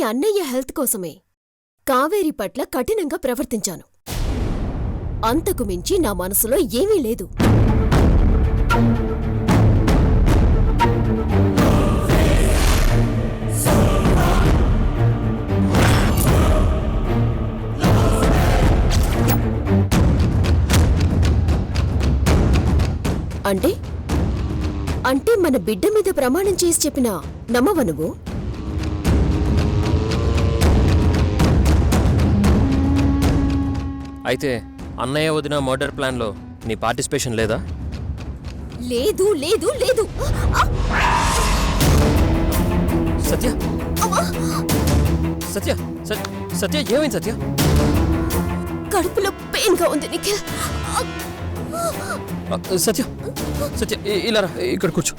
అన్నయ్య హెల్త్ కోసమే కావేరి పట్ల కఠినంగా ప్రవర్తించాను. అంతకు మించి నా మనసులో ఏమీ లేదు. అంటే అంటే మన బిడ్డ మీద ప్రమాణం చేసి చెప్పినా నమ్మవ నువ్వు? అయితే అన్నయ్య వదిన మర్డర్ ప్లాన్లో నీ పార్టిసిపేషన్ లేదా? లేదు లేదు లేదు. సత్య సత్య సత్య ఏమైంది సత్య? కడుపులో పెయిన్ గా ఉంది నిఖిల్. సత్య సత్య ఇలా రా, ఇక్కడ కూర్చో.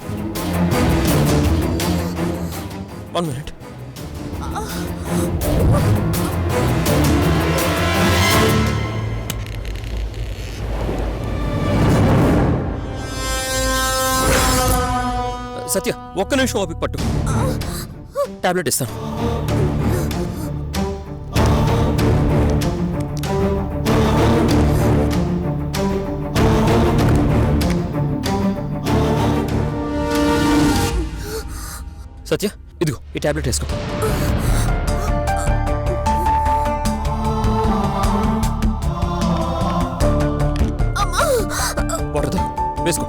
1 minute. సత్య ఒక్క నిమిషం ఓపిక పట్టు, టాబ్లెట్ ఇస్తాను. సత్య ఇదిగో ఈ టాబ్లెట్ వేసుకో. పడదు, వేసుకో.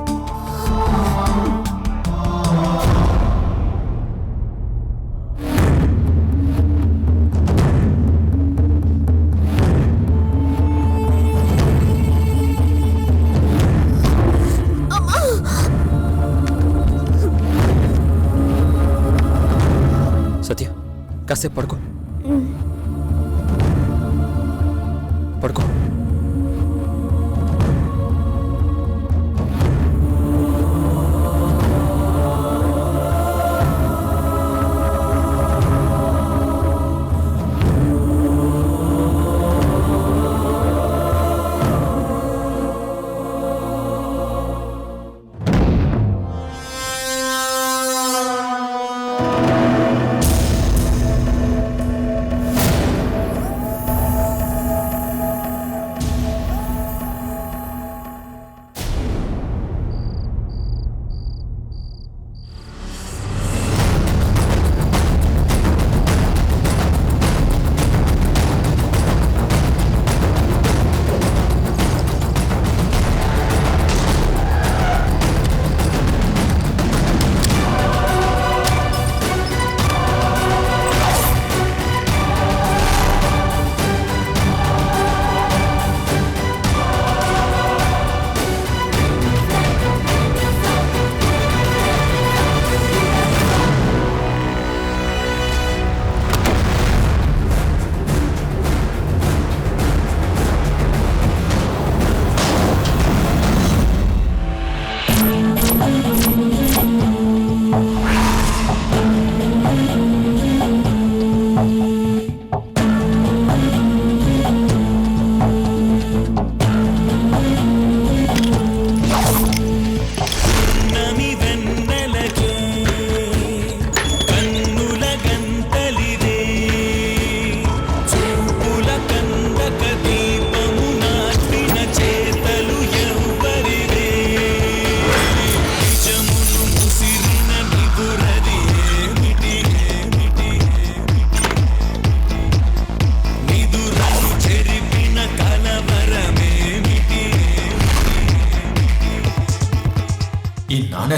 సత్య కాసేపు పడుకో, పడుకో.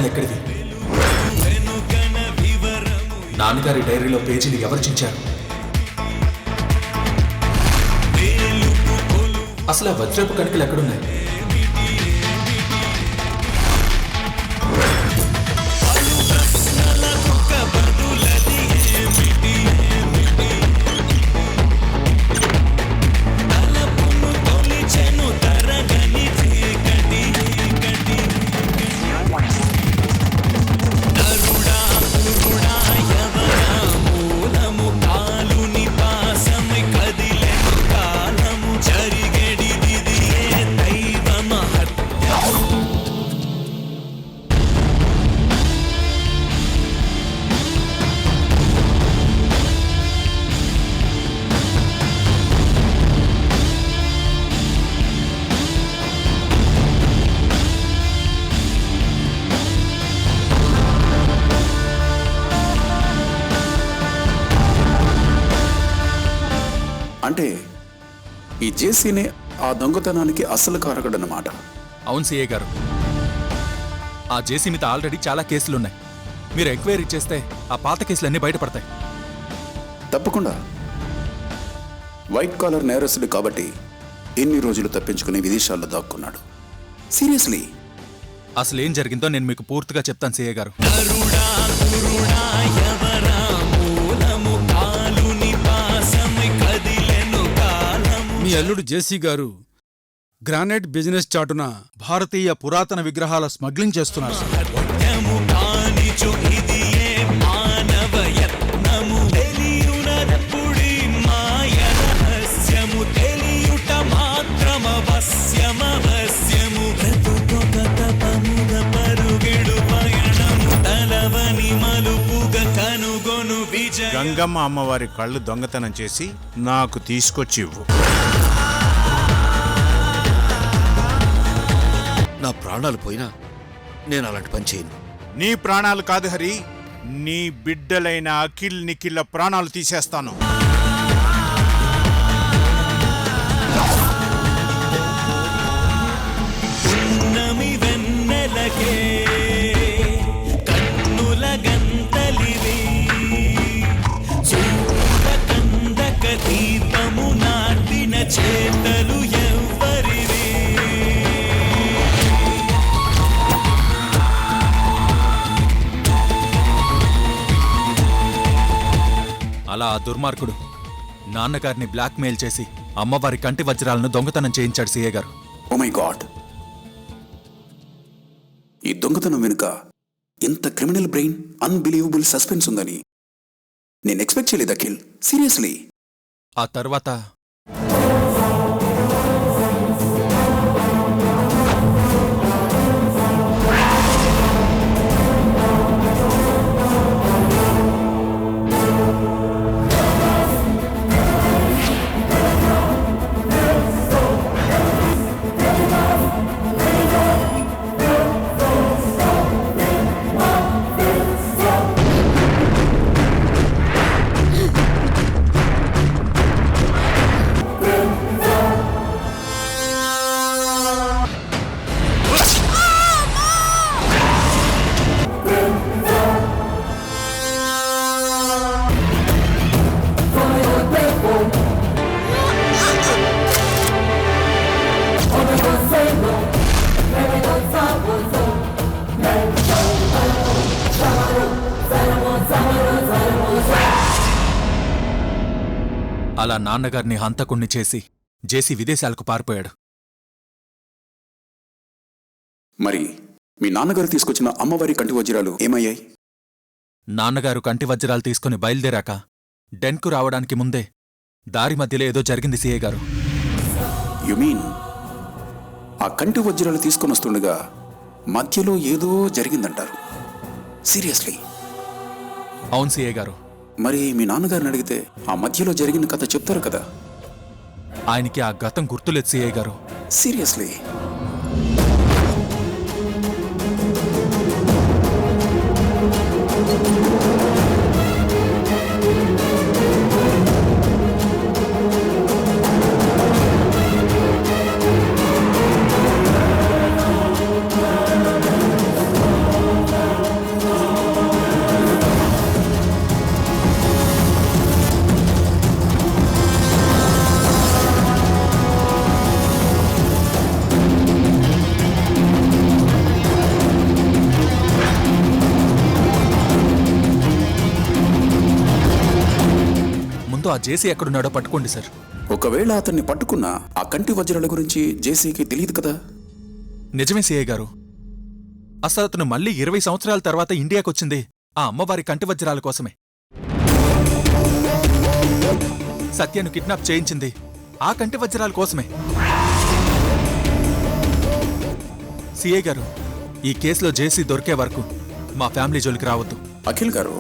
ఎక్కడిది? నాన్నగారి డైరీలో పేజీలు ఎవరు చించారు? అసలు ఆ వజ్రపు కణికలు ఎక్కడున్నాయి? దైవం అంటే ఈ జేసీనే ఆ దొంగతనానికి అసలు కారకుడన్నమాట. అవును సిఏ గారు, ఆ జేసీ మీద ఆల్రెడీ చాలా కేసులున్నాయి. మీరు ఎంక్వైరీ చేస్తే ఆ పాత కేసులన్నీ బయటపడతాయి. తప్పకుండా. వైట్ కాలర్ నేరస్తుడు కాబట్టి ఎన్ని రోజులు తప్పించుకుని విదేశాల్లో దాక్కున్నాడు. సీరియస్లీ. అసలు ఏం జరిగిందో నేను మీకు పూర్తిగా చెప్తాను సిఏ గారు. మీ అల్లుడు జేసీ గారు గ్రానైట్ బిజినెస్ చాటున భారతీయ పురాతన విగ్రహాల స్మగ్లింగ్ చేస్తున్నారు సార్. గంగమ్మ అమ్మవారి కళ్ళు దొంగతనం చేసి నాకు తీసుకొచ్చి ఇవ్వు. నా ప్రాణాలు పోయినా నేను అలాంటి పని చేయను. నీ ప్రాణాలు కాదు హరి, నీ బిడ్డలైన అఖిల్ నిఖిల్ల ప్రాణాలు తీసేస్తాను. అలా ఆ దుర్మార్గుడు నాన్నగారిని బ్లాక్మెయిల్ చేసి అమ్మవారి కంటి వజ్రాలను దొంగతనం చేయించాడు సిఏ గారు. ఓ మై గాడ్, ఈ దొంగతనం వెనుక ఇంత క్రిమినల్ బ్రెయిన్, అన్బిలీవబుల్ సస్పెన్స్ ఉందని నేను ఎక్స్పెక్ట్ చేయలేదు అఖిల్. సీరియస్లీ. ఆ తర్వాత అలా నాన్నగారిని హంతకుణ్ణి చేసి జేసీ విదేశాలకు పారిపోయాడు. మరి మీ నాన్నగారు తీసుకొచ్చిన అమ్మవారి కంటి వజ్రాలు ఏమయ్యాయి? నాన్నగారు కంటి వజ్రాలు తీసుకుని బయలుదేరాక డెన్కు రావడానికి ముందే దారి మధ్యలో ఏదో జరిగింది సిఏ గారు. యు మీన్ ఆ కంటి వజ్రాలు తీసుకొని వస్తుండగా మధ్యలో ఏదో జరిగిందంటారు? సీరియస్లీ? అవును సిఏ గారు. మరి మీ నాన్నగారిని అడిగితే ఆ మధ్యలో జరిగిన కథ చెప్తారు కదా? ఆయనకి ఆ గతం గుర్తులేదు సిఏ గారు. సీరియస్లీ? ఆ జేసీ ఎక్కడున్నాడో పట్టుకోండి సార్. ఒకవేళ అతన్ని పట్టుకున్నా ఆ కంటి వజ్రాల గురించి జేసీకి తెలియదు కదా? నిజమే సిఐ గారు. అసలు అతను మళ్ళీ 20 సంవత్సరాల తర్వాత ఇండియాకొచ్చింది ఆ అమ్మవారి కంటి వజ్రాల కోసమే. సత్యను కిడ్నాప్ చేయించింది ఆ కంటి వజ్రాల కోసమే. సిఐ గారు, ఈ కేసులో జేసీ దొరికే వరకు మా ఫ్యామిలీ జోలికి రావద్దు. అఖిల్ గారు,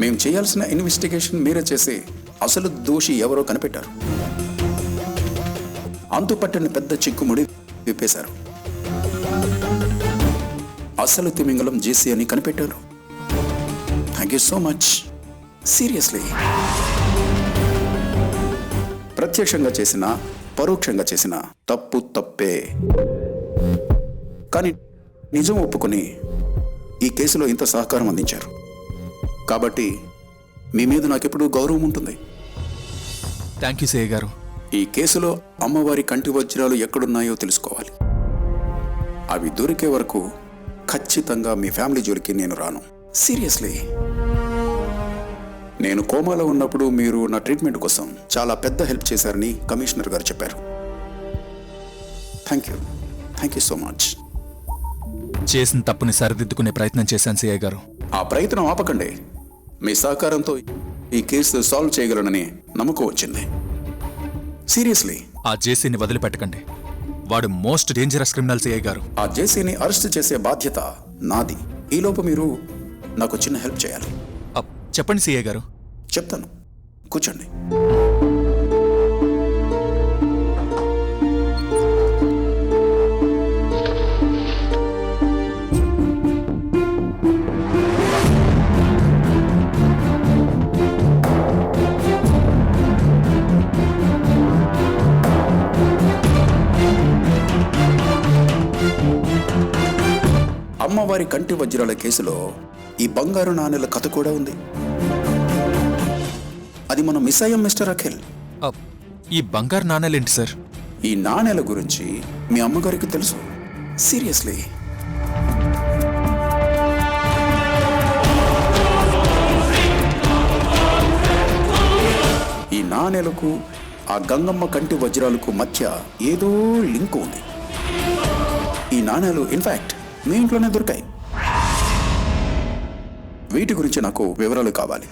మేం చేయాల్సిన ఇన్వెస్టిగేషన్ మీరే చేసి అసలు దోషి ఎవరో కనిపెట్టారు. అంతుపట్టని పెద్ద చిక్కుముడి విప్పేశారు. అసలు తిమింగలం జేసీ అని కనిపెట్టారు. Thank you so much. Seriously. ప్రత్యక్షంగా చేసినా పరోక్షంగా చేసినా తప్పు తప్పే. కానీ నిజం ఒప్పుకొని ఈ కేసులో ఇంత సహకారం అందించారు కాబట్టి మీ మీద నాకెప్పుడూ గౌరవం ఉంటుంది. థ్యాంక్ యూ సిఐ గారు. ఈ కేసులో అమ్మవారి కంటి వజ్రాలు ఎక్కడున్నాయో తెలుసుకోవాలి. అవి దొరికే వరకు ఖచ్చితంగా మీ ఫ్యామిలీ జోలికి నేను రాను. సీరియస్లీ. నేను కోమాలో ఉన్నప్పుడు మీరు నా ట్రీట్మెంట్ కోసం చాలా పెద్ద హెల్ప్ చేశారని కమిషనర్ గారు చెప్పారు. Thank you so much. చేసిన తప్పుని సరిదిద్దుకునే ప్రయత్నం చేశాను సిఐ గారు. ఆ ప్రయత్నం ఆపకండి. మీ సహకారంతో ఈ కేసు సాల్వ్ చేయగలనని నమ్మకం వచ్చింది. సీరియస్లీ. ఆ జేసీని వదిలిపెట్టకండి. వాడు మోస్ట్ డేంజరస్ క్రిమినల్ సిఐ గారు. ఆ జేసీని అరెస్ట్ చేసే బాధ్యత నాది. ఈలోపు మీరు నాకు చిన్న హెల్ప్ చేయాలి. చెప్పండి సిఐ గారు. చెప్తాను, కూర్చోండి. అమ్మవారి కంటి వజ్రాల కేసులో ఈ బంగారు నాణేల కథ కూడా ఉంది. అది మనం మిస్ అయ్యాం మిస్టర్ అఖిల్. ఈ బంగారు నాణేలేంటి సార్? ఈ నాణేల గురించి మీ అమ్మగారికి తెలుసు. సీరియస్లీ. ఈ నాణేలకు ఆ గంగమ్మ కంటి వజ్రాలకు మధ్య ఏదో లింక్ ఉంది. ఈ నాణేలు ఇన్ఫాక్ట్ మీ ఇంట్లోనే దొరికాయి. వీటి గురించి నాకు వివరాలు కావాలి.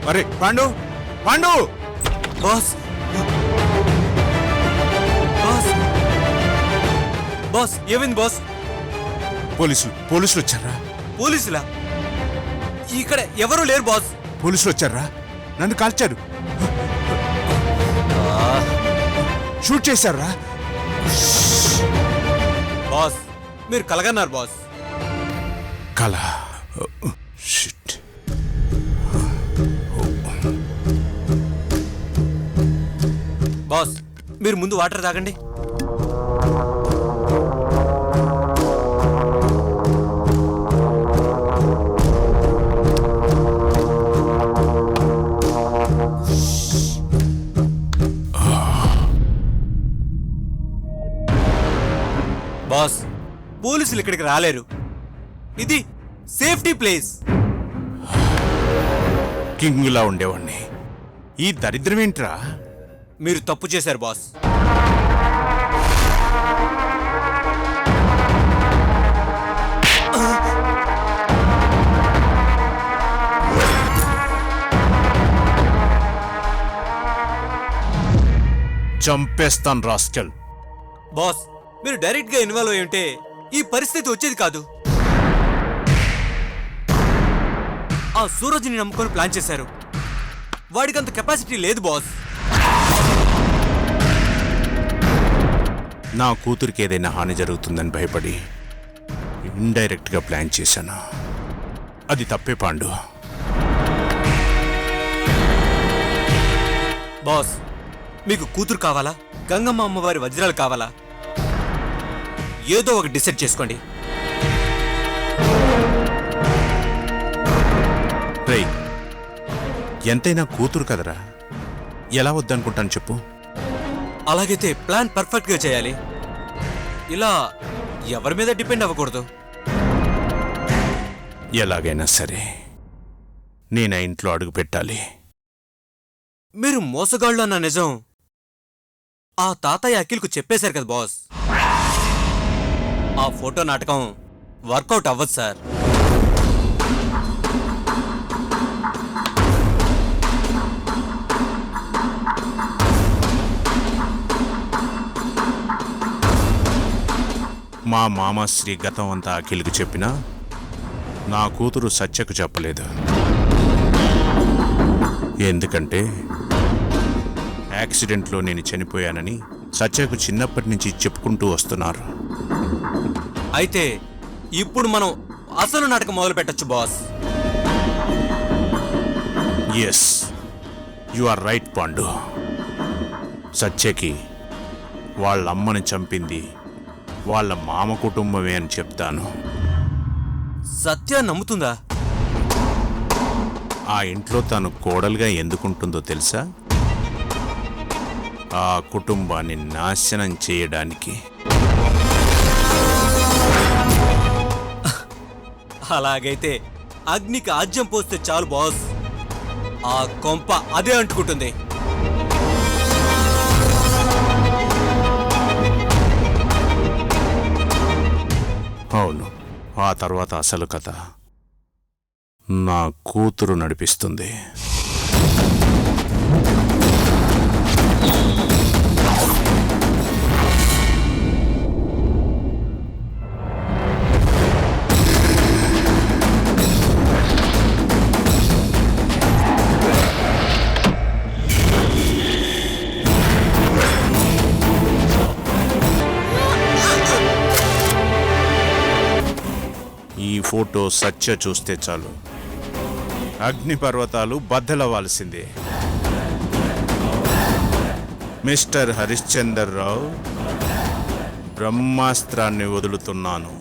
అరే Pandu, Pandu! Boss boss boss ఏమైంది బాస్? పోలీసులు వచ్చారా? పోలీసులా? ఇక్కడ ఎవరు లేరు బాస్. పోలీసులు వచ్చారా? నన్ను కాల్చారు, షూట్ చేశారా? బాస్ మీరు కలగన్నారు బాస్. కళ. షిట్. బాస్ మీరు ముందు వాటర్ తాగండి. బాస్ పోలీసులు ఇక్కడికి రాలేరు. ఇది సేఫ్టీ ప్లేస్. కింగ్లా ఉండేవాణ్ణి. ఈ దరిద్రం ఏంట్రా? మీరు తప్పు చేశారు బాస్. చంపేస్తాను రాస్కెల్. బాస్ మీరు డైరెక్ట్ గా ఇన్వాల్వ్ అయి ఉంటే ఈ పరిస్థితి వచ్చేది కాదు. ఆ సూరజ్ని నమ్ముకొని ప్లాన్ చేశారు. వాడికి అంత కెపాసిటీ లేదు బాస్. నా కూతురికి ఏదైనా హాని జరుగుతుందని భయపడి ఇండైరెక్ట్గా ప్లాన్ చేశాను. అది తప్పే పాండు. బాస్, మీకు కూతురు కావాలా, గంగమ్మ అమ్మవారి వజ్రాలు కావాలా? ఏదో ఒకటి డిసైడ్ చేసుకోండి. రేయ్, ఎంతైనా కూతురు కదరా, ఎలా వద్దనుకుంటాను చెప్పు? అలాగైతే ప్లాన్ పర్ఫెక్ట్గా చేయాలి. ఇలా ఎవరి మీద డిపెండ్ అవ్వకూడదు. ఎలాగైనా సరే నేను ఆ ఇంట్లో అడుగు పెట్టాలి. మీరు మోసగాళ్ళు అన్న నిజం ఆ తాతయ్య అఖిల్కు చెప్పేశారు కదా బాస్. ఆ ఫోటో నాటకం వర్కౌట్ అవ్వదు సార్. మా మామాశ్రీ గతం అంతా అఖిల్కి చెప్పినా నా కూతురు సత్యకు చెప్పలేదు. ఎందుకంటే యాక్సిడెంట్లో నేను చనిపోయానని సత్యకు చిన్నప్పటి నుంచి చెప్పుకుంటూ వస్తున్నారు. అయితే ఇప్పుడు మనం అసలు నాటకం మొదలు పెట్టచ్చు boss. Yes, you are right Pandu. సత్యకి వాళ్ళ అమ్మని చంపింది వాళ్ళ మామ కుటుంబమే అని చెప్తాను. సత్య నమ్ముతుందా? ఆ ఇంట్లో తను కోడలుగా ఎందుకుంటుందో తెలుసా? ఆ కుటుంబాన్ని నాశనం చేయడానికి. అలాగైతే అగ్నికి ఆజ్యం పోస్తే చాలు బాస్, ఆ కొంప అదే అంటుకుంటుంది. అవును, ఆ తర్వాత అసలు కథ నా కూతురు నడిపిస్తుంది. ఈ ఫోటో సత్య చూస్తే చాలు అగ్నిపర్వతాలు బద్దలవ్వాల్సిందే. మిస్టర్ హరిశ్చందర్ రావు, బ్రహ్మాస్త్రాన్ని వదులుతున్నాను.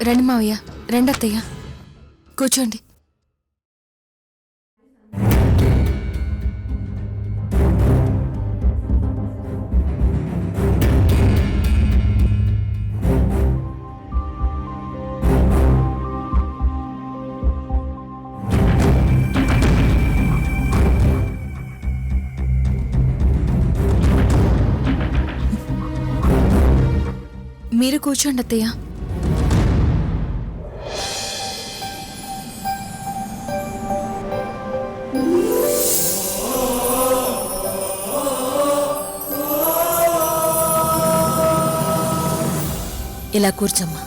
రండి మావయ్య, రెండత్తయ్య, కూర్చోండి. మీరు కూర్చోండి అత్తయ్య. ఇలా కూర్చోమ్మా.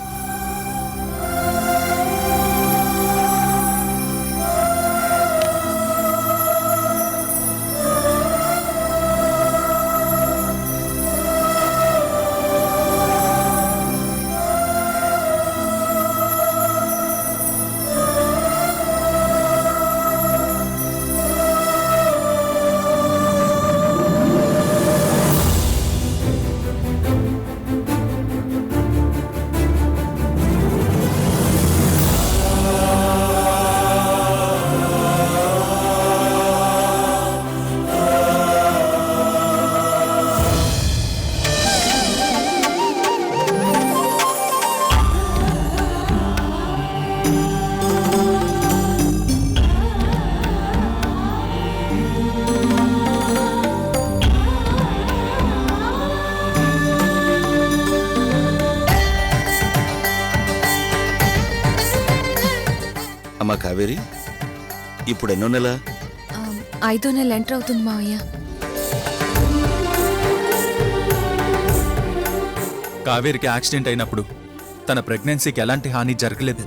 కావేరి ఇప్పుడు ఎన్నో నెల? 5వ నెల ఎంటర్ అవుతుంది మావయ్య. కావేరికి యాక్సిడెంట్ అయినప్పుడు తన ప్రెగ్నెన్సీకి ఎలాంటి హాని జరగలేదు.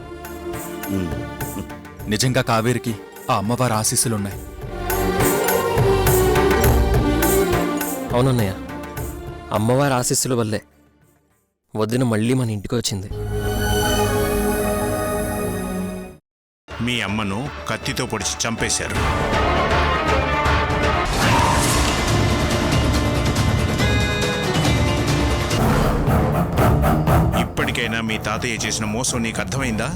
నిజంగా కావేరికి ఆ అమ్మవారి ఆశీస్సులున్నాయి. అవునన్నయ్య, అమ్మవారి ఆశీస్సుల వల్లే వదిన మళ్ళీ మన ఇంటికి వచ్చింది. మీ అమ్మను కత్తితో పొడిచి చంపేశారు. ఇప్పటికైనా మీ తాతయ్య చేసిన మోసం నీకు అర్థమైందా?